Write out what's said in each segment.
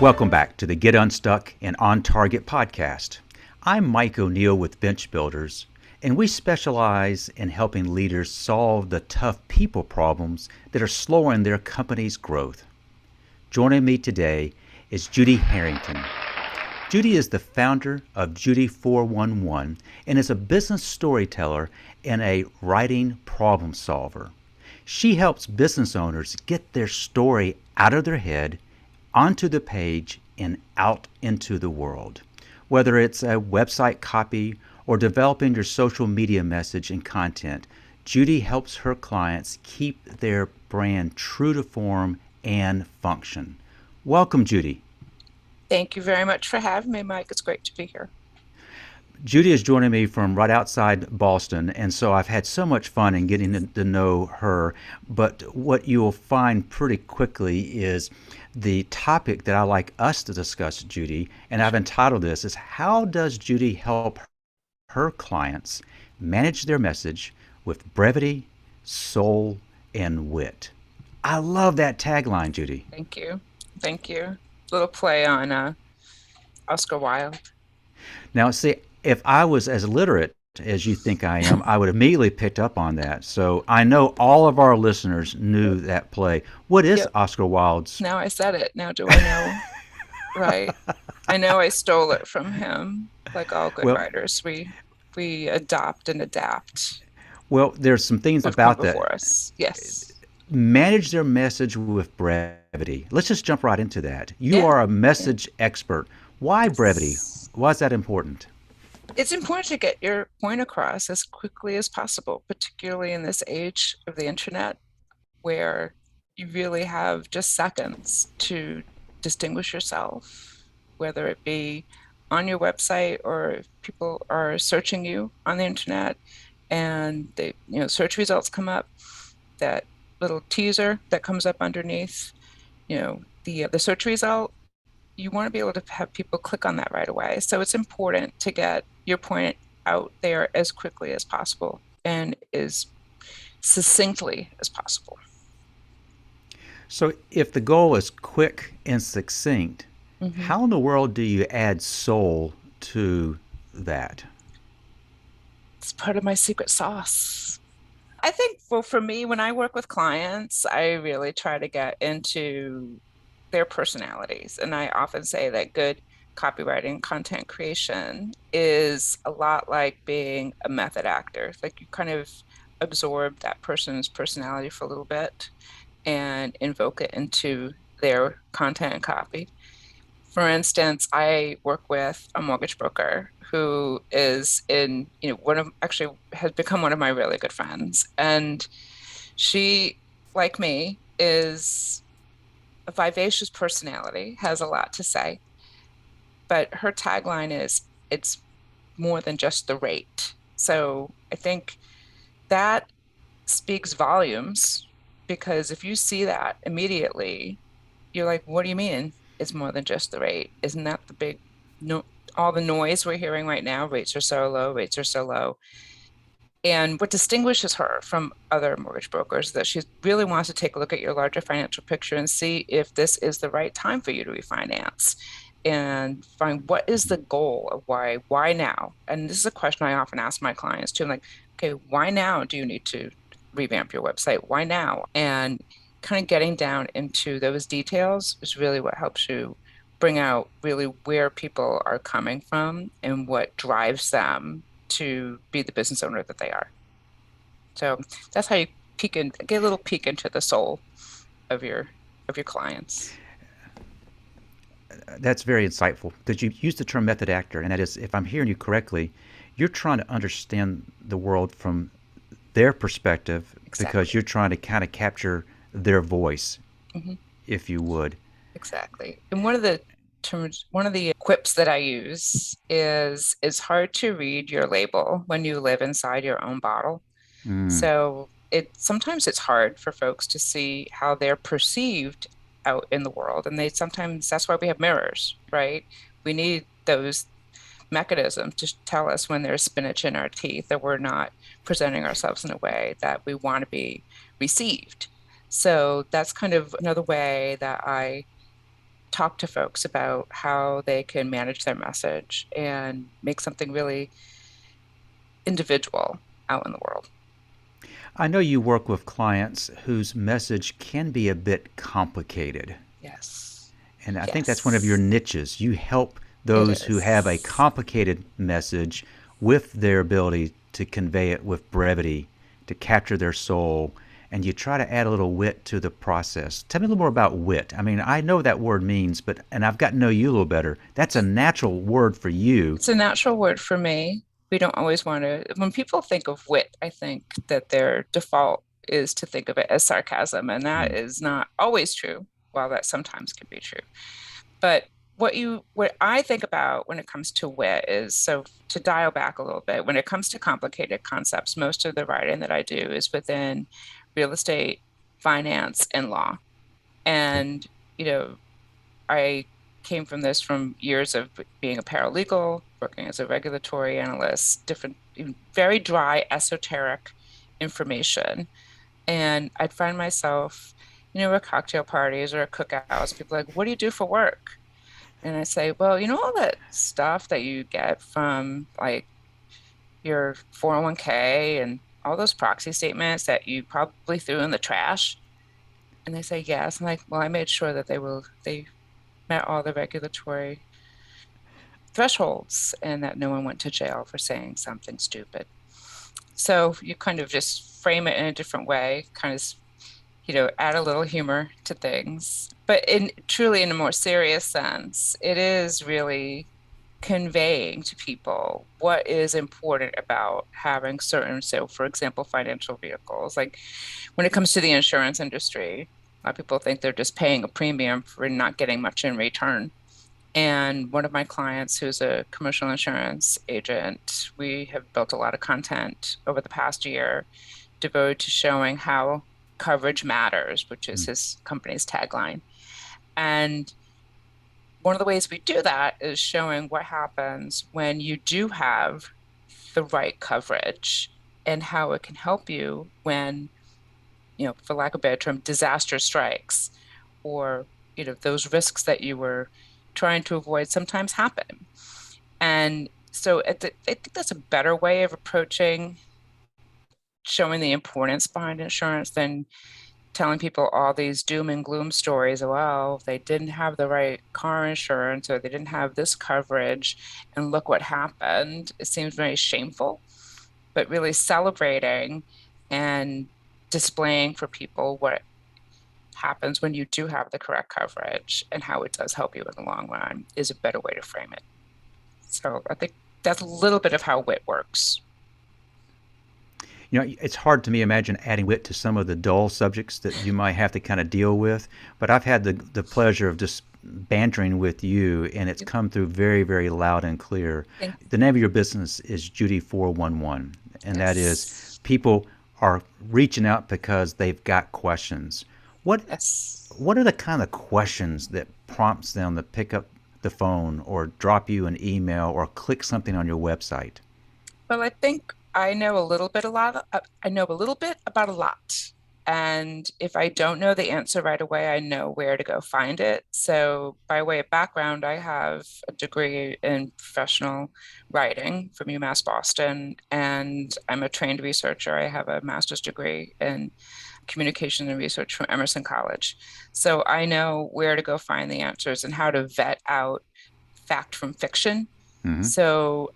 Welcome back to the Get Unstuck and On Target podcast. I'm Mike O'Neill with Bench Builders, and we specialize in helping leaders solve the tough people problems that are slowing their company's growth. Joining me today is Judi Harringon. Judi is the founder of Judi 411 and is a business storyteller and a writing problem solver. She helps business owners get their story out of their head, onto the page, and out into the world. Whether it's a website copy or developing your social media message and content, Judi helps her clients keep their brand true to form and function. Welcome, Judi. Thank you very much for having me, Mike. It's great to be here. Judi is joining me from right outside Boston, and so I've had so much fun in getting to know her. But what you'll find pretty quickly is the topic that I like us to discuss, Judi, and I've entitled this, is how does Judi help her clients manage their message with brevity, soul, and wit? I love that tagline, Judi. Thank you. Thank you. Little play on Oscar Wilde. Now, see, if I was as literate as you think I am, I would immediately picked up on that. So I know all of our listeners knew that play. What is Yep. Oscar Wilde's? Now I said it. Now do I know? Right. I know I stole it from him. Like all good Well, writers, we adopt and adapt well, there's some things what's come about that. before us. Yes. Manage their message with brevity. Let's just jump right into that. You Yeah. are a Yeah. message expert. Why brevity? Yes. Why is that important? It's important to get your point across as quickly as possible, particularly in this age of the internet, where you really have just seconds to distinguish yourself, whether it be on your website or if people are searching you on the internet and search results come up, that little teaser that comes up underneath, the search result, you want to be able to have people click on that right away. So it's important to get your point out there as quickly as possible and as succinctly as possible. So if the goal is quick and succinct, Mm-hmm. how in the world do you add soul to that? It's part of my secret sauce. I think, well, for me, when I work with clients, I really try to get into their personalities. And I often say that good copywriting, content creation is a lot like being a method actor. Like you kind of absorb that person's personality for a little bit and invoke it into their content and copy. For instance, I work with a mortgage broker who is in, one of actually has become one of my really good friends. And she, like me, is a vivacious personality, has a lot to say. But her tagline is, it's more than just the rate. So I think that speaks volumes because if you see that immediately, you're like, what do you mean? It's more than just the rate. Isn't that the big no all the noise we're hearing right now? Rates are so low, rates are so low. And what distinguishes her from other mortgage brokers is that she really wants to take a look at your larger financial picture and see if this is the right time for you to refinance and find what is the goal of why now? And this is a question I often ask my clients too. I'm like, okay, why now do you need to revamp your website? Why now? And kind of getting down into those details is really what helps you bring out really where people are coming from and what drives them to be the business owner that they are. So that's how you get a little peek into the soul of your clients. That's very insightful because you use the term method actor, and that is, if I'm hearing you correctly, you're trying to understand the world from their perspective because Exactly. you're trying to kind of capture their voice, Hmm. if you would. Exactly. And one of the quips that I use is it's hard to read your label when you live inside your own bottle. Mm. So sometimes it's hard for folks to see how they're perceived out in the world. And sometimes that's why we have mirrors, right? We need those mechanisms to tell us when there's spinach in our teeth, that we're not presenting ourselves in a way that we want to be received. So that's kind of another way that I talk to folks about how they can manage their message and make something really individual out in the world. I know you work with clients whose message can be a bit complicated. Yes. And I think that's one of your Yes, niches. You help it those who have a is. complicated message with their ability to convey it with brevity, to capture their soul, and you try to add a little wit to the process. Tell me a little more about wit. I mean, I know that word means, but and I've got to know you a little better. That's a natural word for you. It's a natural word for me. We don't always want to, when people think of wit, I think that their default is to think of it as sarcasm, and that Mm. is not always true, while that sometimes can be true. But what I think about when it comes to wit is, so to dial back a little bit, when it comes to complicated concepts, most of the writing that I do is within real estate, finance, and law. Okay. And, you know, I came from this from years of being a paralegal, working as a regulatory analyst, different, very dry, esoteric information. And I'd find myself, at cocktail parties or at cookouts, people are like, what do you do for work? And I say, well, all that stuff that you get from like your 401k and all those proxy statements that you probably threw in the trash. And they say, yes. I'm like, well, I made sure that they met all the regulatory thresholds and that no one went to jail for saying something stupid. So you kind of just frame it in a different way, kind of, add a little humor to things. But in truly in a more serious sense, it is really conveying to people what is important about having certain, so for example, financial vehicles. Like when it comes to the insurance industry, a lot of people think they're just paying a premium for not getting much in return. And one of my clients, who's a commercial insurance agent, we have built a lot of content over the past year devoted to showing how coverage matters, which is Mm. his company's tagline. And one of the ways we do that is showing what happens when you do have the right coverage and how it can help you when, for lack of a better term, disaster strikes, or, those risks that you were trying to avoid sometimes happen. And so I think that's a better way of approaching showing the importance behind insurance than telling people all these doom and gloom stories. Well, they didn't have the right car insurance or they didn't have this coverage, and look what happened. It seems very shameful, but really celebrating and displaying for people what happens when you do have the correct coverage and how it does help you in the long run is a better way to frame it. So I think that's a little bit of how wit works. You know, it's hard to me imagine adding wit to some of the dull subjects that you might have to kind of deal with. But I've had the pleasure of just bantering with you, and it's come through very, very loud and clear. Thank The name of your business is Judi 411, and that is Yes. people are reaching out because they've got questions. What Yes. what are the kind of questions that prompts them to pick up the phone or drop you an email or click something on your website? Well, I think I know a little bit about a lot. And if I don't know the answer right away, I know where to go find it. So, by way of background, I have a degree in professional writing from UMass Boston, and I'm a trained researcher. I have a master's degree in communication and research from Emerson College. So, I know where to go find the answers and how to vet out fact from fiction. Mm-hmm. So,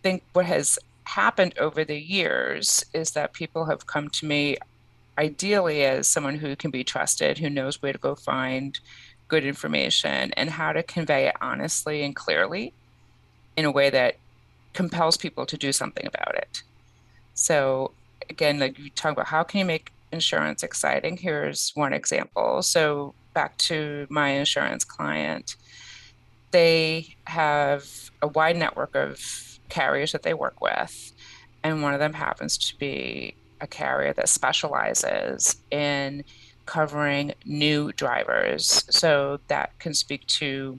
think what has happened over the years is that people have come to me ideally as someone who can be trusted, who knows where to go find good information and how to convey it honestly and clearly in a way that compels people to do something about it. So again, like you talk about how can you make insurance exciting? Here's one example. So back to my insurance client, they have a wide network of carriers that they work with, and one of them happens to be a carrier that specializes in covering new drivers. So that can speak to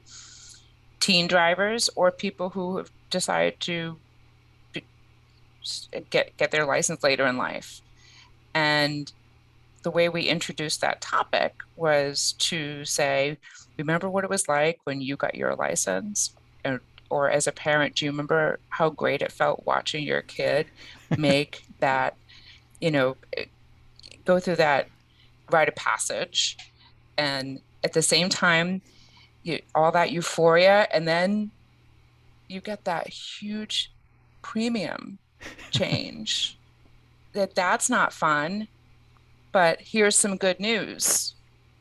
teen drivers or people who have decided to get their license later in life. And the way we introduced that topic was to say, remember what it was like when you got your license? Or as a parent, do you remember how great it felt watching your kid make that, you know, go through that rite of passage? And at the same time, all that euphoria, and then you get that huge premium change. That's not fun. But here's some good news.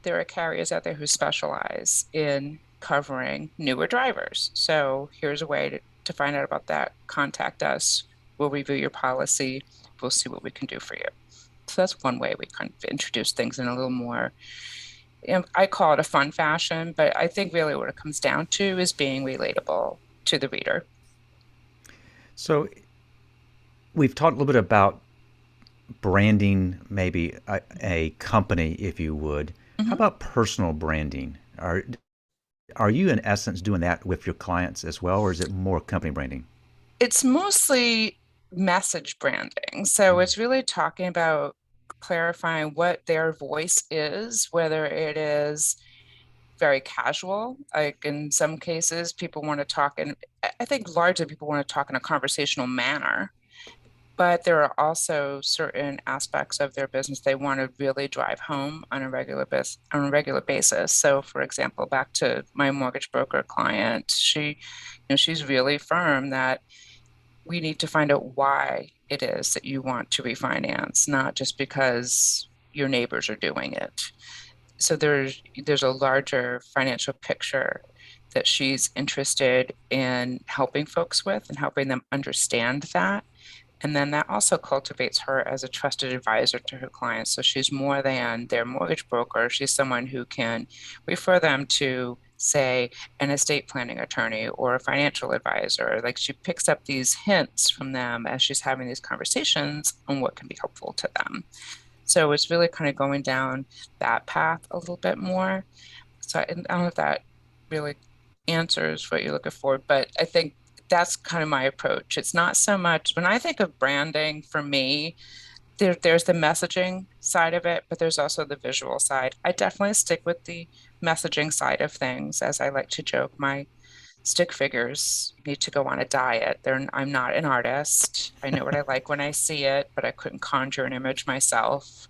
There are carriers out there who specialize in covering newer drivers. So here's a way to find out about that. Contact us. We'll review your policy. We'll see what we can do for you. So that's one way we kind of introduce things in a little more, I call it a fun fashion, but I think really what it comes down to is being relatable to the reader. So we've talked a little bit about branding, maybe a company, if you would. How Mhm. about personal branding? Are you in essence doing that with your clients as well, or is it more company branding? It's mostly message branding. So Mm. it's really talking about clarifying what their voice is, whether it is very casual, like in some cases, people want to talk, and I think largely people want to talk in a conversational manner. But there are also certain aspects of their business they want to really drive home on a regular basis. So, for example, back to my mortgage broker client, she's really firm that we need to find out why it is that you want to refinance, not just because your neighbors are doing it. So there's a larger financial picture that she's interested in helping folks with and helping them understand that. And then that also cultivates her as a trusted advisor to her clients. So she's more than their mortgage broker. She's someone who can refer them to, say, an estate planning attorney or a financial advisor. Like she picks up these hints from them as she's having these conversations on what can be helpful to them. So it's really kind of going down that path a little bit more. So I don't know if that really answers what you're looking for, but I think that's kind of my approach. It's not so much when I think of branding for me, there's the messaging side of it, but there's also the visual side. I definitely stick with the messaging side of things. As I like to joke, my stick figures need to go on a diet. I'm not an artist. I know what I like when I see it, but I couldn't conjure an image myself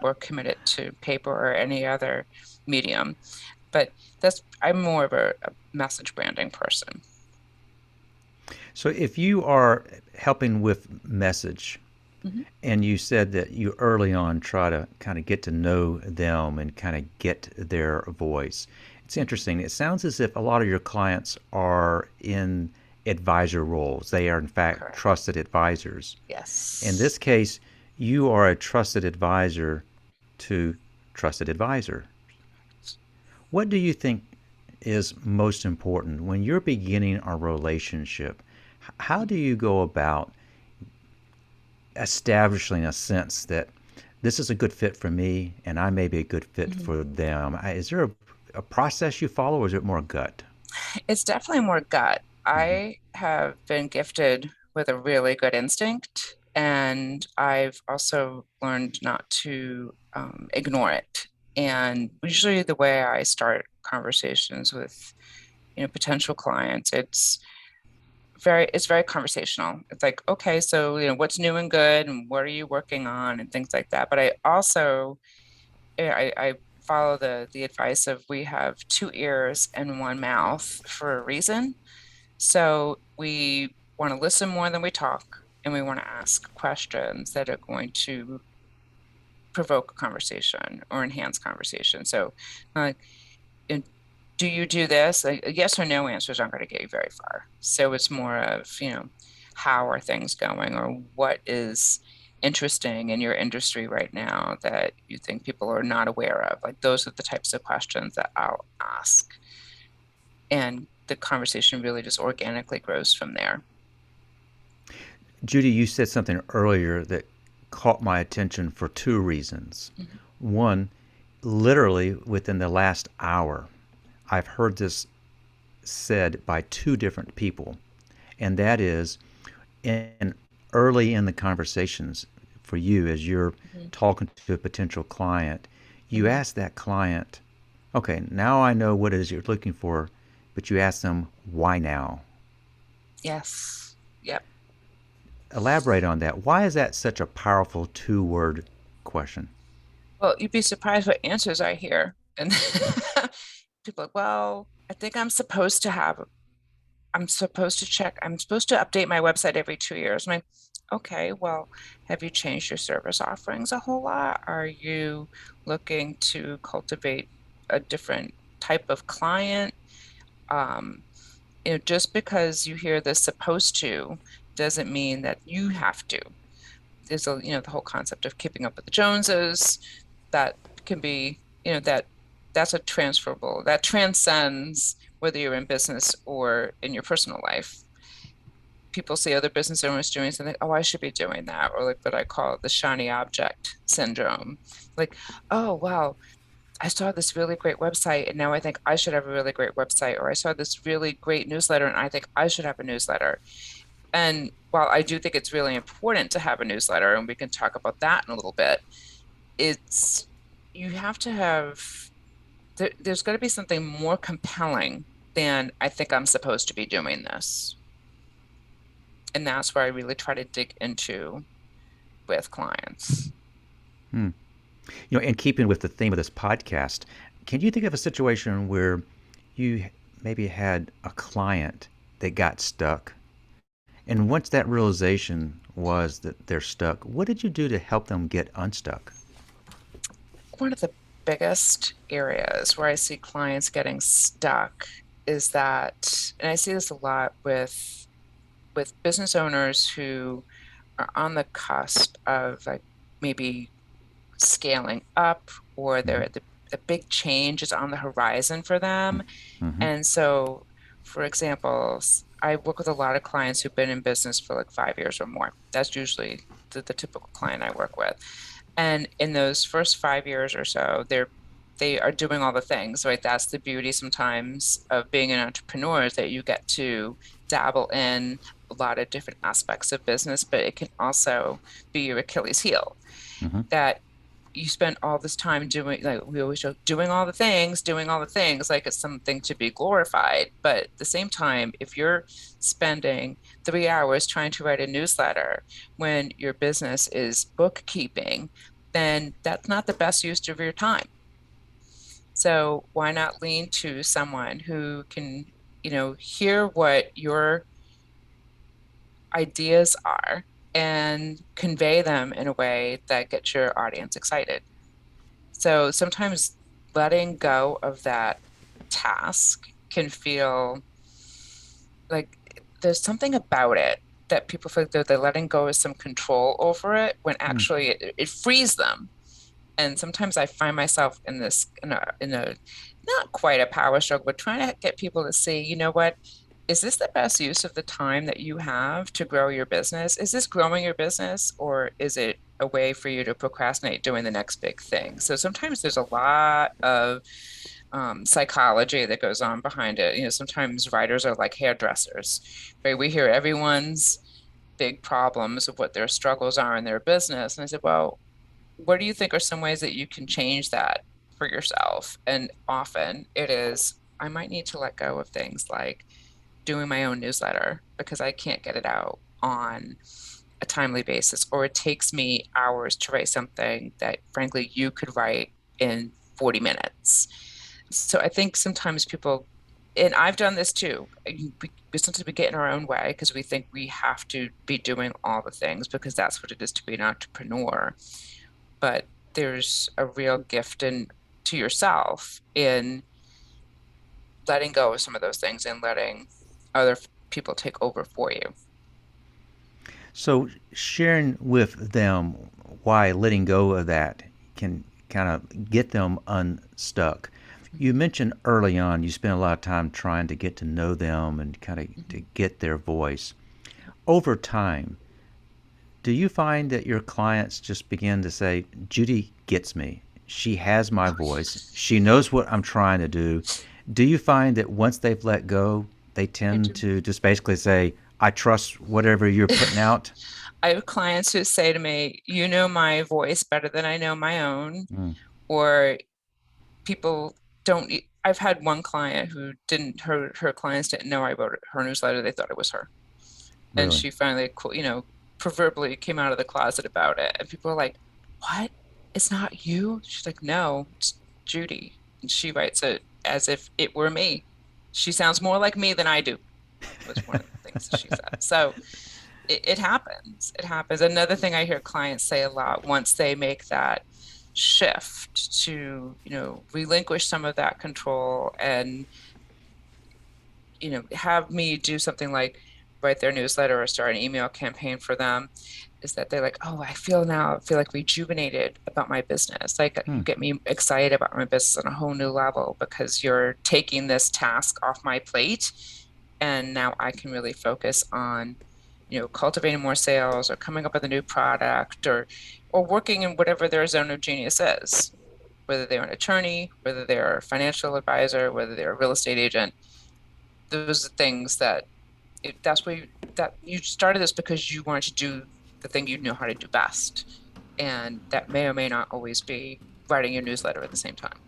or commit it to paper or any other medium. But I'm more of a message branding person. So if you are helping with message, Mhm. and you said that you early on try to kind of get to know them and kind of get their voice. It's interesting. It sounds as if a lot of your clients are in advisor roles. They are, in fact, Correct. trusted advisors. In Yes. this case, you are a trusted advisor to trusted advisor. What do you think is most important when you're beginning a relationship? How do you go about establishing a sense that this is a good fit for me and I may be a good fit Mhm. for them? Is there a process you follow, or is it more gut? It's definitely more gut. Hmm. I have been gifted with a really good instinct, and I've also learned not to ignore it. And usually, the way I start conversations with potential clients, it's very conversational. It's like, okay, so what's new and good, and what are you working on, and things like that. But I also I follow the advice of we have two ears and one mouth for a reason. So we want to listen more than we talk, and we want to ask questions that are going to provoke a conversation or enhance conversation. So, like, and do you do this? A yes or no answers aren't going to get you very far. So it's more of, how are things going, or what is interesting in your industry right now that you think people are not aware of? Like those are the types of questions that I'll ask. And the conversation really just organically grows from there. Judy, you said something earlier that caught my attention for two reasons. Mhm. One, literally within the last hour, I've heard this said by two different people, and that is in early in the conversations, for you as you're Mhm. talking to a potential client, you Mhm. ask that client, okay, now I know what it is you're looking for, but you ask them, why now? Yes. Yep. Elaborate on that. Why is that such a powerful two-word question? Well, you'd be surprised what answers I hear. And people are like, well, I think I'm supposed to check, I'm supposed to update my website every 2 years. I'm like, okay, well, have you changed your service offerings a whole lot? Are you looking to cultivate a different type of client? Um, just because you hear the supposed to doesn't mean that you have to. There's the whole concept of keeping up with the Joneses that can be, that's a transferable, that transcends whether you're in business or in your personal life. People see other business owners doing something, oh, I should be doing that, or like what I call the shiny object syndrome. Like, oh, wow, I saw this really great website and now I think I should have a really great website, or I saw this really great newsletter and I think I should have a newsletter. And while I do think it's really important to have a newsletter, and we can talk about that in a little bit, it's you have to have there's got to be something more compelling than I think I'm supposed to be doing this. And that's where I really try to dig into with clients. Hmm. In keeping with the theme of this podcast, can you think of a situation where you maybe had a client that got stuck? And once that realization was that they're stuck, what did you do to help them get unstuck? One of the biggest areas where I see clients getting stuck is that, and I see this a lot with business owners who are on the cusp of like maybe scaling up, or Mm-hmm. a big change is on the horizon for them. Mm-hmm. And so, for example, I work with a lot of clients who've been in business for like 5 years or more. That's usually the typical client I work with. And in those first 5 years or so, they are doing all the things, right? That's the beauty sometimes of being an entrepreneur, is that you get to dabble in a lot of different aspects of business, but it can also be your Achilles heel. Mm-hmm. That you spend all this time doing, like we always show, doing all the things, like it's something to be glorified. But at the same time, if you're spending 3 hours trying to write a newsletter when your business is bookkeeping, then that's not the best use of your time. So why not lean to someone who can, hear what your ideas are and convey them in a way that gets your audience excited. So sometimes letting go of that task can feel like there's something about it that people feel like they're letting go of some control over it, when Mm. actually it frees them. And sometimes I find myself in this in a not quite a power struggle, but trying to get people to see, you know what, is this the best use of the time that you have to grow your business? Is this growing your business, or is it a way for you to procrastinate doing the next big thing? So sometimes there's a lot of psychology that goes on behind it. Sometimes writers are like hairdressers, right? We hear everyone's big problems of what their struggles are in their business. And I said, well, what do you think are some ways that you can change that for yourself? And often it is, I might need to let go of things like doing my own newsletter because I can't get it out on a timely basis, or it takes me hours to write something that frankly you could write in 40 minutes. So I think sometimes people, and I've done this too, sometimes we get in our own way because we think we have to be doing all the things because that's what it is to be an entrepreneur. But there's a real gift in to yourself in letting go of some of those things and letting other people take over for you. So, sharing with them why letting go of that can kind of get them unstuck. You mentioned early on you spend a lot of time trying to get to know them and kind of to Mhm. get their voice. Over time, do you find that your clients just begin to say, Judy gets me? She has my voice. She knows what I'm trying to do. Do you find that once they've let go, they I tend do. to just basically say, I trust whatever you're putting out. I have clients who say to me, you know my voice better than I know my own, Mm, or people don't. I've had one client who didn't, her clients didn't know I wrote her newsletter. They thought it was her. And really? she finally, proverbially came out of the closet about it. And people are like, what? It's not you? She's like, no, it's Judi. And she writes it as if it were me. She sounds more like me than I do, was one of the things that she said. So it happens. It happens. Another thing I hear clients say a lot once they make that shift to, relinquish some of that control and, have me do something like write their newsletter or start an email campaign for them, is that they're like, oh, I feel like rejuvenated about my business. Like Hmm. you get me excited about my business on a whole new level because you're taking this task off my plate. And now I can really focus on, cultivating more sales or coming up with a new product or working in whatever their zone of genius is, whether they're an attorney, whether they're a financial advisor, whether they're a real estate agent. Those are things that's where that you started this because you wanted to do the thing you know how to do best. And that may or may not always be writing your newsletter at the same time.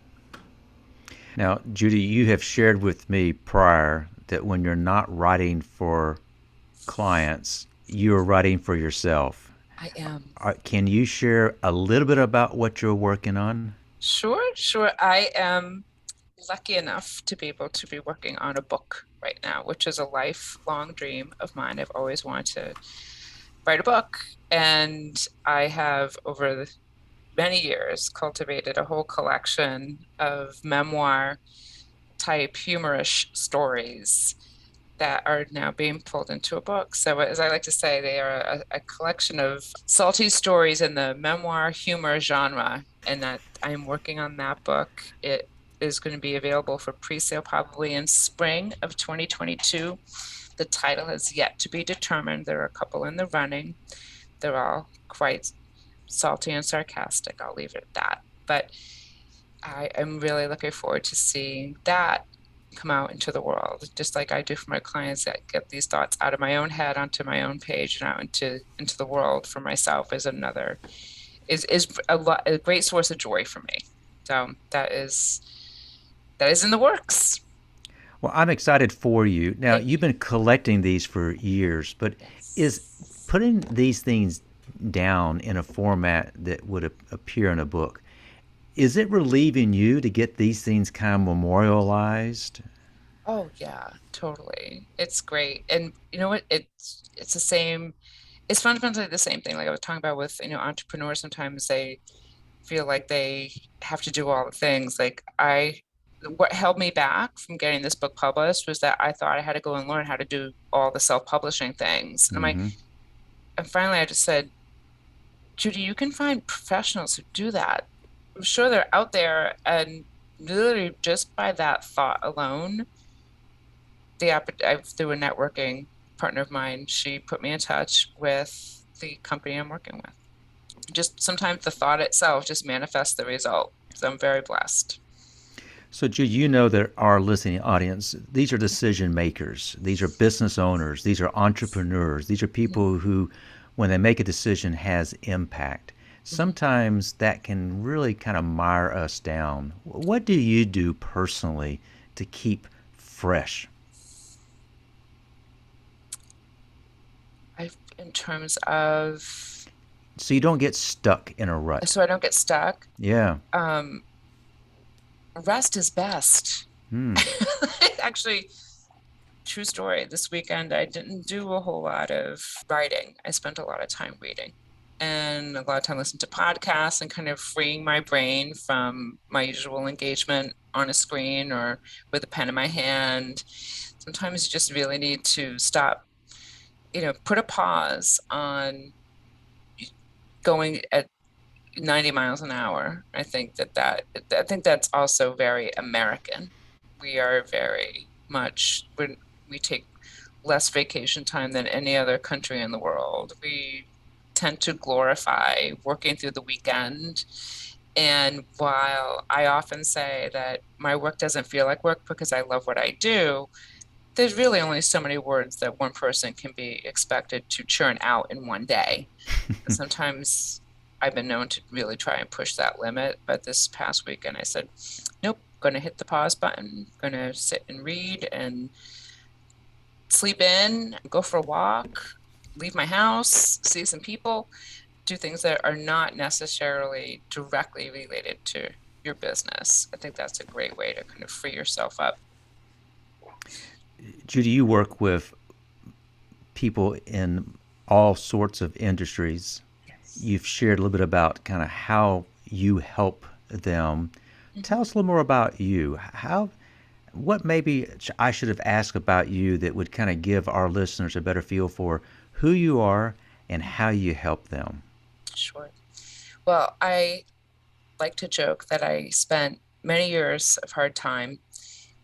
Now, Judi, you have shared with me prior that when you're not writing for clients, you're writing for yourself. I am. Can you share a little bit about what you're working on? Sure, sure. I am lucky enough to be able to be working on a book right now, which is a lifelong dream of mine. I've always wanted to write a book, and I have over the many years cultivated a whole collection of memoir type humorous stories that are now being pulled into a book. So, as I like to say, they are a collection of salty stories in the memoir humor genre, and that I'm working on that book. It is going to be available for pre-sale probably in spring of 2022. The title has yet to be determined. There are a couple in the running. They're all quite salty and sarcastic. I'll leave it at that. But I am really looking forward to seeing that come out into the world, just like I do for my clients, that get these thoughts out of my own head onto my own page and out into the world for myself is another is a great source of joy for me. So that is in the works. Well, I'm excited for you. Now, Thank you've you. been collecting these for years, but is Yes. putting these things down in a format that would appear in a book, is it relieving you to get these things kind of memorialized? Oh yeah, totally. It's great. And you know what? It's the same, it's fundamentally the same thing. Like I was talking about with, entrepreneurs, sometimes they feel like they have to do all the things. What held me back from getting this book published was that I thought I had to go and learn how to do all the self-publishing things. Mm-hmm. And finally I just said, Judi, you can find professionals who do that. I'm sure they're out there, and literally just by that thought alone, through a networking partner of mine, she put me in touch with the company I'm working with. Just sometimes the thought itself just manifests the result. So I'm very blessed. So, Jude, you know that our listening audience, these are decision makers, these are business owners, these are entrepreneurs, these are people who, when they make a decision, has impact. Mhm. Sometimes that can really kind of mire us down. What do you do personally to keep fresh? In terms of, So you don't get stuck in a rut. so I don't get stuck. Yeah. Um, Rest is best. Hmm. Actually, true story. This weekend, I didn't do a whole lot of writing. I spent a lot of time reading and a lot of time listening to podcasts and kind of freeing my brain from my usual engagement on a screen or with a pen in my hand. Sometimes you just really need to stop, put a pause on going at 90 miles an hour. I think that's also very American. We are very much we take less vacation time than any other country in the world. We tend to glorify working through the weekend. And while I often say that my work doesn't feel like work because I love what I do, there's really only so many words that one person can be expected to churn out in one day. Sometimes I've been known to really try and push that limit, but this past weekend I said, nope, going to hit the pause button, going to sit and read and sleep in, go for a walk, leave my house, see some people, do things that are not necessarily directly related to your business. I think that's a great way to kind of free yourself up. Judi, you work with people in all sorts of industries. Yes. You've shared a little bit about kind of how you help them. Mhm. Tell us a little more about you. What maybe I should have asked about you that would kind of give our listeners a better feel for who you are and how you help them? Sure. Well, I like to joke that I spent many years of hard time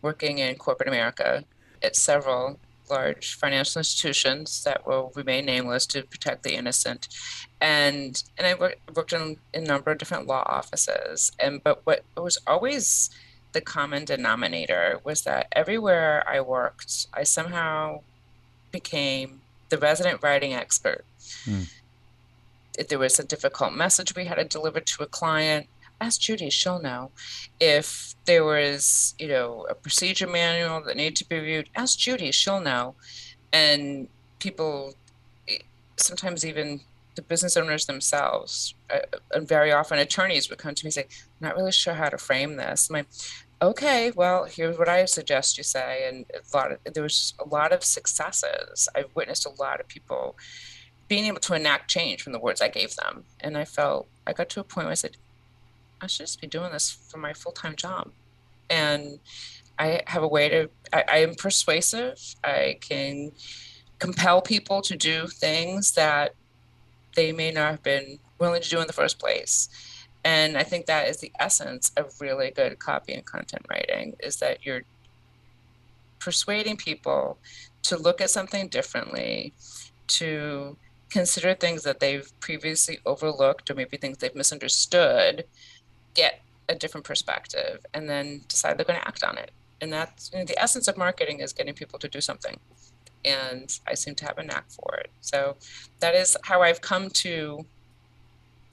working in corporate America at several large financial institutions that will remain nameless to protect the innocent. And I worked in a number of different law offices. But what was always the common denominator was that everywhere I worked, I somehow became the resident writing expert. Hmm. If there was a difficult message we had to deliver to a client, ask Judi, she'll know. If there was, a procedure manual that needed to be reviewed, ask Judi, she'll know. And people, eh, sometimes even the business owners themselves, and very often attorneys would come to me and say, I'm not really sure how to frame this. I'm like, okay, well, here's what I suggest you say. And there was a lot of successes. I've witnessed a lot of people being able to enact change from the words I gave them. And I got to a point where I said, I should just be doing this for my full-time job. And I have a way I am persuasive. I can compel people to do things that they may not have been willing to do in the first place. And I think that is the essence of really good copy and content writing, is that you're persuading people to look at something differently, to consider things that they've previously overlooked or maybe things they've misunderstood, get a different perspective, and then decide they're going to act on it. And that's the essence of marketing, is getting people to do something. And I seem to have a knack for it. So that is how I've come to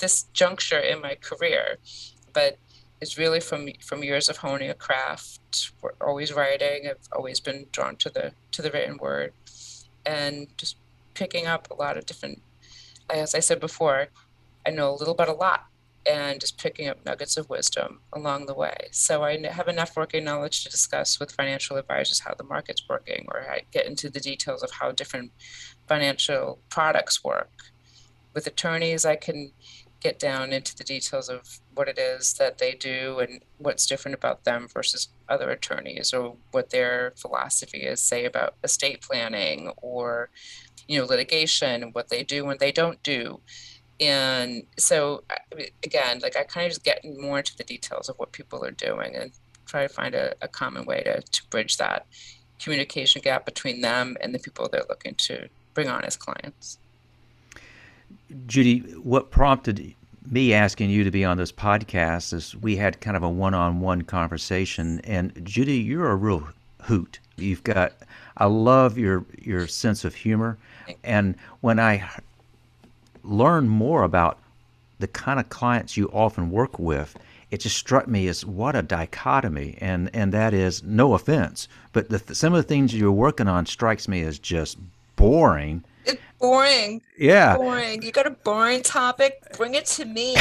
this juncture in my career. But it's really from years of honing a craft, always writing. I've always been drawn to the written word, and just picking up a lot of different, as I said before, I know a little about a lot, and just picking up nuggets of wisdom along the way. So I have enough working knowledge to discuss with financial advisors how the market's working, or I get into the details of how different financial products work. With attorneys, I can get down into the details of what it is that they do and what's different about them versus other attorneys, or what their philosophy is, say, about estate planning or litigation, and what they do when they don't do. And so again, like, I kind of just get more into the details of what people are doing and try to find a common way to bridge that communication gap between them and the people they're looking to bring on as clients. Judi, what prompted me asking you to be on this podcast is we had kind of a one-on-one conversation, and Judi, you're a real hoot. I love your sense of humor, and when I learn more about the kind of clients you often work with, it just struck me as what a dichotomy, and that is, no offense, but some of the things you're working on strikes me as just boring. It's boring. Yeah. Boring. You got a boring topic? Bring it to me.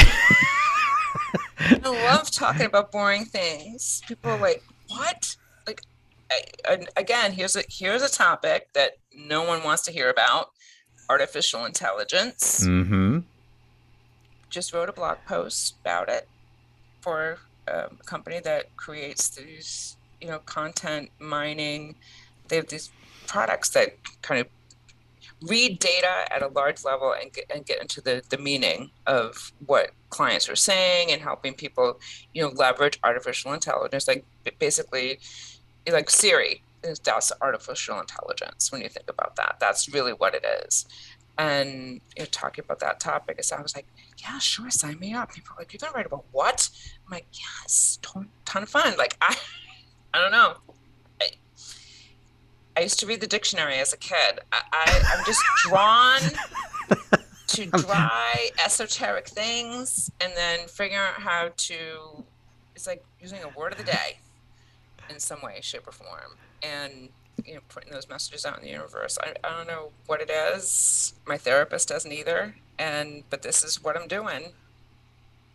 I love talking about boring things. People are like, what? Like, again, here's a topic that no one wants to hear about: artificial intelligence. Mm-hmm. Just wrote a blog post about it for a company that creates these, content mining. They have these products that kind of read data at a large level and get into the meaning of what clients are saying, and helping people, leverage artificial intelligence. Like, basically, like Siri, that's artificial intelligence. When you think about that, that's really what it is. And talking about that topic, I was like, yeah, sure, sign me up. People are like, you're gonna write about what? I'm like, yes, ton of fun. Like, I don't know. I used to read the dictionary as a kid. I'm just drawn to dry, esoteric things and then figuring out how to, it's like using a word of the day in some way, shape, or form. And, putting those messages out in the universe. I don't know what it is. My therapist doesn't either. But this is what I'm doing.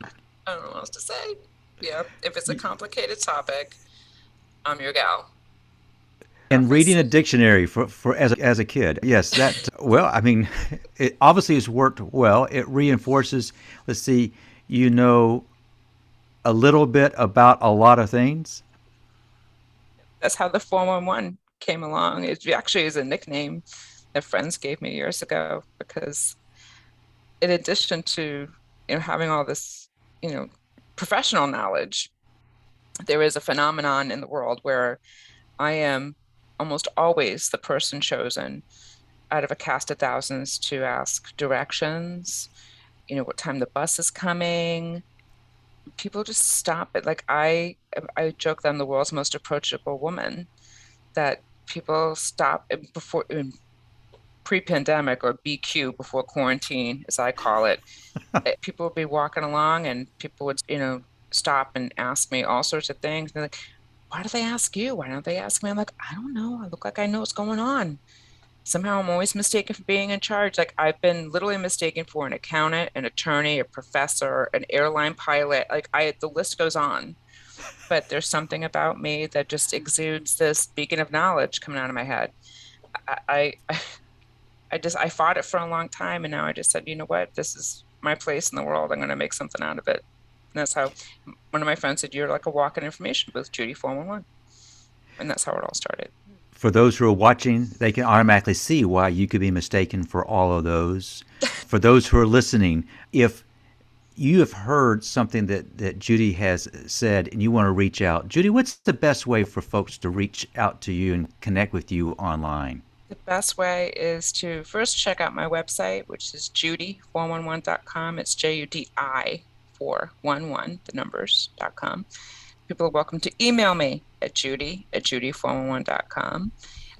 I don't know what else to say. Yeah. If it's a complicated topic, I'm your gal. And reading Preface. a dictionary for as a kid, yes, that well, I mean, it obviously has worked well. It reinforces. Let's see, you know a little bit about a lot of things. That's how the 411 came along. It actually is a nickname that friends gave me years ago because in addition to, having all this, you know, professional knowledge, there is a phenomenon in the world where I am almost always the person chosen out of a cast of thousands to ask directions, what time the bus is coming. People just stop it. Like I joke that I'm the world's most approachable woman, that people stop before in pre-pandemic or BQ, before quarantine, as I call it. People would be walking along and people would, stop and ask me all sorts of things. They're like, why do they ask you? Why don't they ask me? I'm like, I don't know. I look like I know what's going on. Somehow I'm always mistaken for being in charge. Like I've been literally mistaken for an accountant, an attorney, a professor, an airline pilot. The list goes on. But there's something about me that just exudes this beacon of knowledge coming out of my head. I, I, I fought it for a long time, and now I just said, you know what? This is my place in the world. I'm going to make something out of it. And that's how one of my friends said, you're like a walk-in information booth, Judy 411. And that's how it all started. For those who are watching, they can automatically see why you could be mistaken for all of those. For those who are listening, if you have heard something that Judi has said and you want to reach out, Judi, what's the best way for folks to reach out to you and connect with you online? The best way is to first check out my website, which is judi411.com. It's Judi 411, the numbers.com. People are welcome to email me at judi411.com.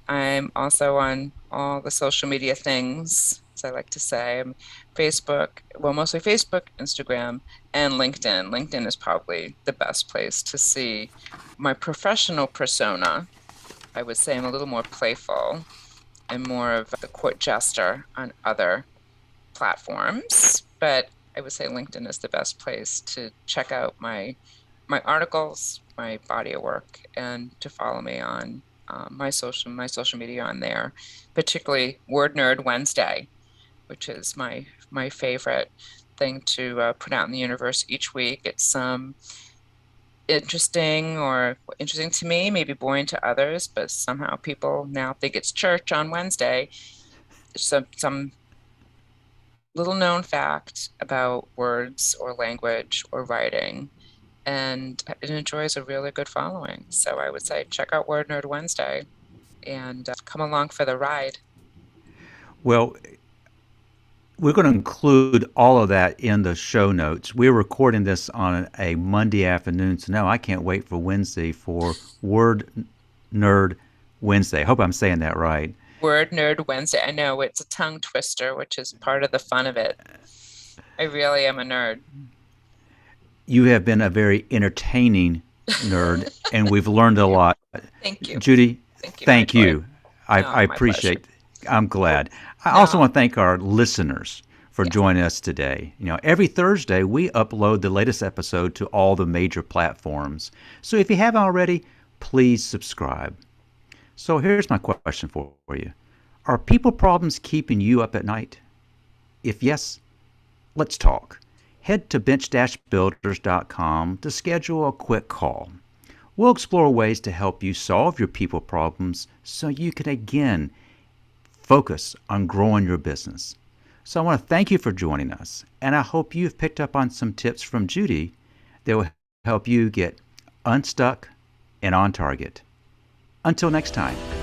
I'm also on all the social media things, as I like to say. I'm Facebook, well, mostly Facebook, Instagram, and LinkedIn. LinkedIn is probably the best place to see my professional persona. I would say I'm a little more playful and more of the court jester on other platforms, but I would say LinkedIn is the best place to check out my articles, my body of work, and to follow me on my social media on there, particularly Word Nerd Wednesday, which is my favorite thing to put out in the universe each week. It's interesting to me, maybe boring to others, but somehow people now think it's church on Wednesday. Some little known fact about words or language or writing, and it enjoys a really good following. So I would say check out Word Nerd Wednesday and come along for the ride. Well, we're going to include all of that in the show notes. We're recording this on a Monday afternoon, so now I can't wait for Wednesday for Word Nerd Wednesday. I hope I'm saying that right. Word Nerd Wednesday. I know it's a tongue twister, which is part of the fun of it. I really am a nerd. You have been a very entertaining nerd, and we've learned a lot. Thank you. Judi, thank you. I my appreciate it. I'm glad. I No. also want to thank our listeners for joining us today. Every Thursday we upload the latest episode to all the major platforms. So if you haven't already, please subscribe. So here's my question for you. Are people problems keeping you up at night? If yes, let's talk. Head to bench-builders.com to schedule a quick call. We'll explore ways to help you solve your people problems so you can again focus on growing your business. So I want to thank you for joining us, and I hope you've picked up on some tips from Judi that will help you get unstuck and on target. Until next time.